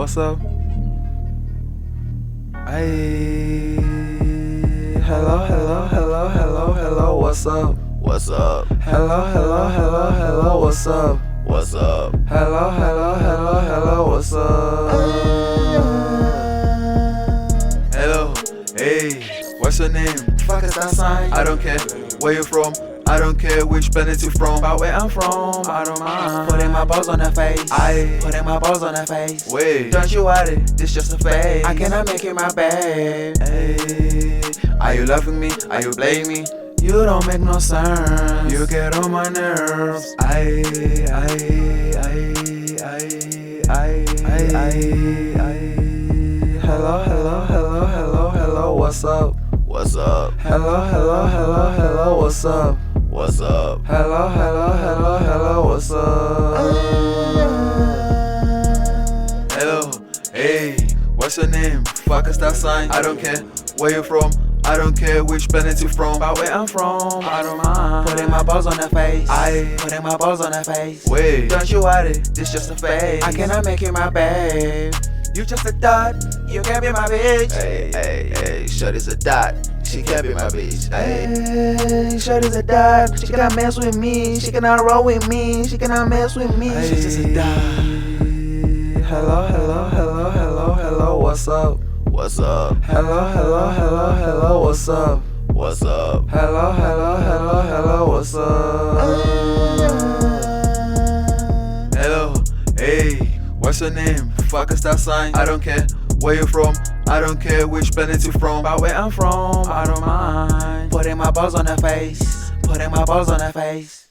What's up? Hey, hello, hello, hello, hello, hello, what's up? What's up? Hello, hello, hello, hello, what's up? What's up? Hello, hello, hello, hello, what's up? Hello, hey, what's your name? Fuck is that sign? I don't care where you from. I don't care which planet you from. About where I'm from, I don't mind. Putting my balls on her face. Putting my balls on her face. Wait, Don't you worry, this just a phase. I cannot make you my babe. Hey, are you loving me? Are you playing me? You don't make no sense. You get on my nerves. Hello, hello, hello, hello, hello, what's up? What's up? Hello, hello, hello, hello, what's up? What's up? Hello, hello, hello, hello, what's up? Hello, hey, what's your name? Fuck is that sign? I don't care where you from. I don't care which planet you from. About where I'm from, I don't mind. Putting my balls on her face. Putting my balls on her face. Wait, Don't you worry, this just a phase. I cannot make you my babe. You just a dot, you can't be my bitch. hey, shorty's a dot. She can't be my bitch. Hey, shorty's a dot. She cannot mess with me. She cannot roll with me. She cannot mess with me. She's just a dot. Hello, hello, hello, hello, hello, what's up? What's up? Hello, hello, hello, hello, what's up? What's up? Hello, hello, hello, hello, what's up? Hello, hey, what's your name? Fuck is that sign? I don't care where you from. I don't care which planet you from. About where I'm from, I don't mind. Putting my balls on her face. Putting my balls on her face.